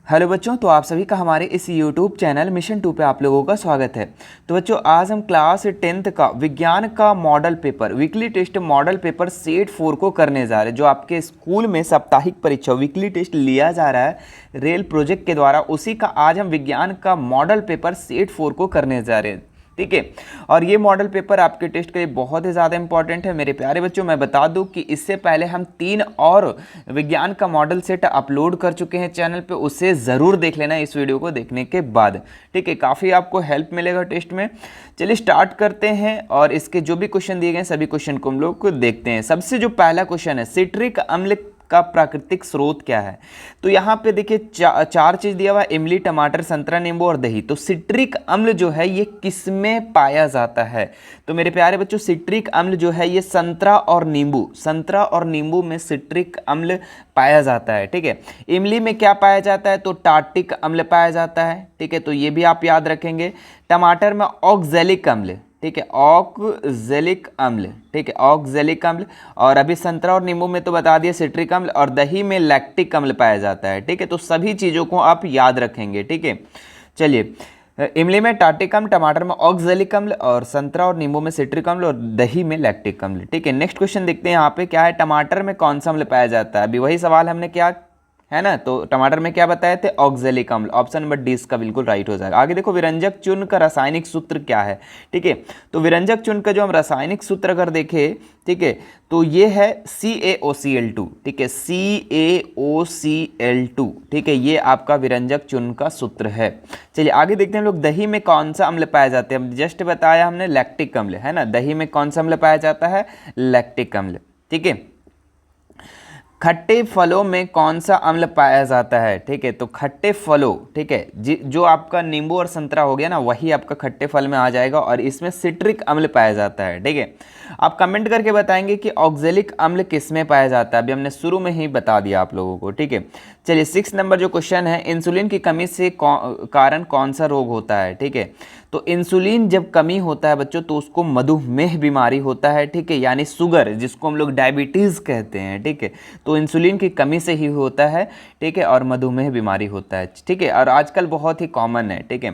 Hello बच्चों, तो आप सभी का हमारे इस YouTube चैनल मिशन 2 पे आप लोगों का स्वागत है। तो बच्चों, आज हम क्लास 10th का विज्ञान का model paper weekly test model paper set 4 को करने जा रहे हैं। जो आपके स्कूल में साप्ताहिक परीक्षा वीकली टेस्ट लिया जा रहा है रेल प्रोजेक्ट के द्वारा, उसी का आज हम विज्ञान का मॉडल पेपर सेट 4 को करने जा रहे हैं। ठीक है, और ये मॉडल पेपर आपके टेस्ट के लिए बहुत ही ज़्यादा इंपॉर्टेंट है। मेरे प्यारे बच्चों, मैं बता दूं कि इससे पहले हम 3 और विज्ञान का मॉडल सेट अपलोड कर चुके हैं चैनल पे, उसे ज़रूर देख लेना इस वीडियो को देखने के बाद। ठीक है, काफ़ी आपको हेल्प मिलेगा टेस्ट में। चलिए स्टार्ट करते हैं और इसके जो भी क्वेश्चन दिए गए सभी क्वेश्चन को हम लोग को देखते हैं। सबसे जो पहला क्वेश्चन है, सिट्रिक अम्ल का प्राकृतिक स्रोत क्या है। तो यहाँ पे देखिए चार चीज दिया हुआ है, इमली, टमाटर, संतरा, नींबू और दही। तो सिट्रिक अम्ल जो है ये किसमें पाया जाता है? तो मेरे प्यारे बच्चों, सिट्रिक अम्ल जो है ये संतरा और नींबू में सिट्रिक अम्ल पाया जाता है। ठीक है, इमली में क्या पाया जाता है? तो टार्टिक अम्ल पाया जाता है। ठीक है, तो ये भी आप याद रखेंगे। टमाटर में ऑक्जेलिक अम्ल, ठीक है, ऑक्जेलिक अम्ल, ठीक है, ऑक्जेलिक अम्ल। और अभी संतरा और नींबू में तो बता दिया सिट्रिक अम्ल, और दही में लैक्टिक अम्ल पाया जाता है। ठीक है, तो सभी चीज़ों को आप याद रखेंगे। ठीक है, चलिए, इमली में टार्टिक अम्ल, टमाटर में ऑक्जेलिक अम्ल, और संतरा और नींबू में सिट्रिक अम्ल, और दही में लैक्टिक अम्ल। ठीक है, नेक्स्ट क्वेश्चन देखते हैं यहाँ पे क्या है, टमाटर में कौन सा अम्ल पाया जाता है? अभी वही सवाल हमने क्या है ना, तो टमाटर में क्या बताए थे? ऑक्जेलिक अम्ल। ऑप्शन नंबर डी इसका बिल्कुल राइट हो जाएगा। आगे देखो, विरंजक चूर्ण का रासायनिक सूत्र क्या है? ठीक है, तो विरंजक चूर्ण का जो हम रासायनिक सूत्र अगर देखें, ठीक है, तो ये है CaOCl2। ठीक है, CaOCl2। ठीक है, ये आपका विरंजक चूर्ण का सूत्र है। चलिए आगे देखते हैं लोग, दही में कौन सा अम्ल पाया जाता है? जस्ट बताया हमने लैक्टिक अम्ल, है ना। दही में कौन सा अम्ल पाया जाता है? लैक्टिक अम्ल। ठीक है, खट्टे फलों में कौन सा अम्ल पाया जाता है? ठीक है, तो खट्टे फलों, ठीक है, जो आपका नींबू और संतरा हो गया ना, वही आपका खट्टे फल में आ जाएगा, और इसमें सिट्रिक अम्ल पाया जाता है। ठीक है, आप कमेंट करके बताएंगे कि ऑक्जेलिक अम्ल किस में पाया जाता है। अभी हमने शुरू में ही बता दिया आप लोगों को। ठीक है, चलिए 6 नंबर जो क्वेश्चन है, इंसुलिन की कमी से कारण कौन सा रोग होता है? ठीक है, तो इंसुलिन जब कमी होता है बच्चों, तो उसको मधुमेह बीमारी होता है। ठीक है, यानी शुगर, जिसको हम लोग डायबिटीज़ कहते हैं। ठीक है, तो इंसुलिन की कमी से ही होता है। ठीक है, और मधुमेह बीमारी होता है। ठीक है, और आजकल बहुत ही कॉमन है। ठीक है,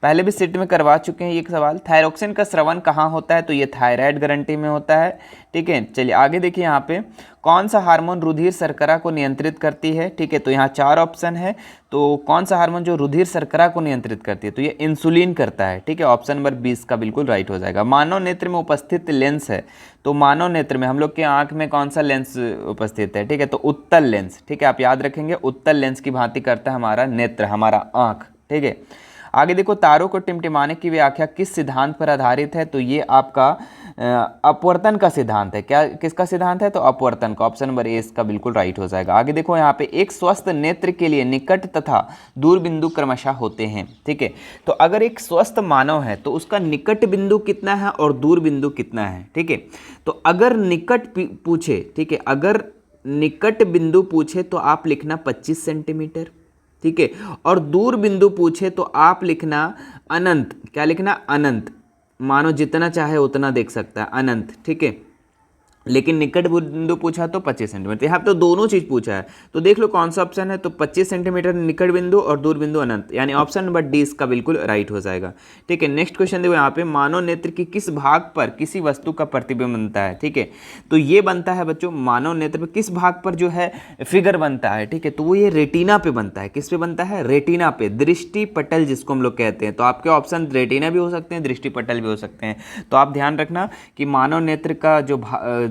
पहले भी सेट में करवा चुके हैं ये सवाल। थायरोक्सिन का स्रवण कहाँ होता है? तो ये थायराइड ग्रंथि में होता है। ठीक है, चलिए आगे देखिए, यहाँ पे कौन सा हार्मोन रुधिर शर्करा को नियंत्रित करती है? ठीक है, तो यहाँ 4 ऑप्शन है। तो कौन सा हार्मोन जो रुधिर शर्करा को नियंत्रित करती है? तो ये इंसुलिन करता है। ठीक है, ऑप्शन नंबर 20 का बिल्कुल राइट हो जाएगा। मानव नेत्र में उपस्थित लेंस है, तो मानव नेत्र में हम लोग के आंख में कौन सा लेंस उपस्थित है? ठीक है, तो उत्तल लेंस। ठीक है, आप याद रखेंगे, उत्तल लेंस की भांति करता है हमारा नेत्र, हमारा आंख। ठीक है, आगे देखो, तारों को टिमटिमाने की व्याख्या किस सिद्धांत पर आधारित है? तो ये आपका अपवर्तन का सिद्धांत है। क्या, किसका सिद्धांत है? तो अपवर्तन का। ऑप्शन नंबर ए इसका बिल्कुल राइट हो जाएगा। आगे देखो, यहाँ पे एक स्वस्थ नेत्र के लिए निकट तथा दूर बिंदु क्रमशः होते हैं। ठीक है, तो अगर एक स्वस्थ मानव है तो उसका निकट बिंदु कितना है और दूर बिंदु कितना है? ठीक है, तो अगर निकट पूछे, ठीक है, अगर निकट बिंदु पूछे तो आप लिखना 25 सेंटीमीटर। ठीक है, और दूर बिंदु पूछे तो आप लिखना अनंत। क्या लिखना? अनंत। मानो जितना चाहे उतना देख सकता है, अनंत। ठीक है, लेकिन निकट बिंदु पूछा तो 25 सेंटीमीटर। यहाँ पे तो दोनों चीज पूछा है, तो देख लो कौन सा ऑप्शन है। तो 25 सेंटीमीटर निकट बिंदु और दूर बिंदु अनंत, यानी ऑप्शन नंबर डी इसका बिल्कुल राइट हो जाएगा। ठीक है, नेक्स्ट क्वेश्चन देखो, यहाँ पे मानव नेत्र की किस भाग पर किसी वस्तु का प्रतिबिंब बनता है? ठीक है, तो ये बनता है बच्चों, मानव नेत्र पर किस भाग पर जो है फिगर बनता है? ठीक है, तो वो ये रेटिना पे बनता है। किस पे बनता है? रेटिना पे, दृष्टि पटल जिसको हम लोग कहते हैं। तो आपके ऑप्शन रेटिना भी हो सकते हैं, दृष्टि पटल भी हो सकते हैं। तो आप ध्यान रखना कि मानव नेत्र का जो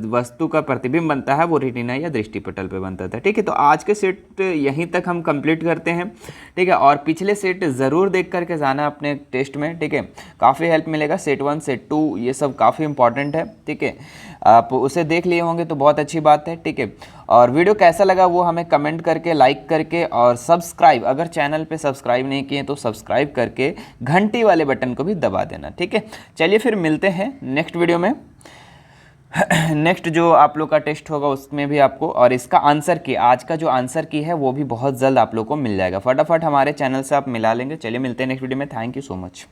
वस्तु का प्रतिबिंब बनता है वो रेटिना या दृष्टिपटल पे बनता था। ठीक है, तो आज के सेट यहीं तक हम कंप्लीट करते हैं। ठीक है, और पिछले सेट ज़रूर देख करके जाना अपने टेस्ट में। ठीक है, काफ़ी हेल्प मिलेगा। सेट 1 सेट 2 ये सब काफ़ी इंपॉर्टेंट है। ठीक है, आप उसे देख लिए होंगे तो बहुत अच्छी बात है। ठीक है, और वीडियो कैसा लगा वो हमें कमेंट करके, लाइक करके, और सब्सक्राइब, अगर चैनल पे सब्सक्राइब नहीं किए तो सब्सक्राइब करके घंटी वाले बटन को भी दबा देना। ठीक है, चलिए फिर मिलते हैं नेक्स्ट वीडियो में। नेक्स्ट जो आप लोग का टेस्ट होगा उसमें भी आपको, और इसका आंसर की, आज का जो आंसर की है वो भी बहुत जल्द आप लोग को मिल जाएगा। फटाफट हमारे चैनल से आप मिला लेंगे। चलिए मिलते हैं नेक्स्ट वीडियो में। Thank you so much.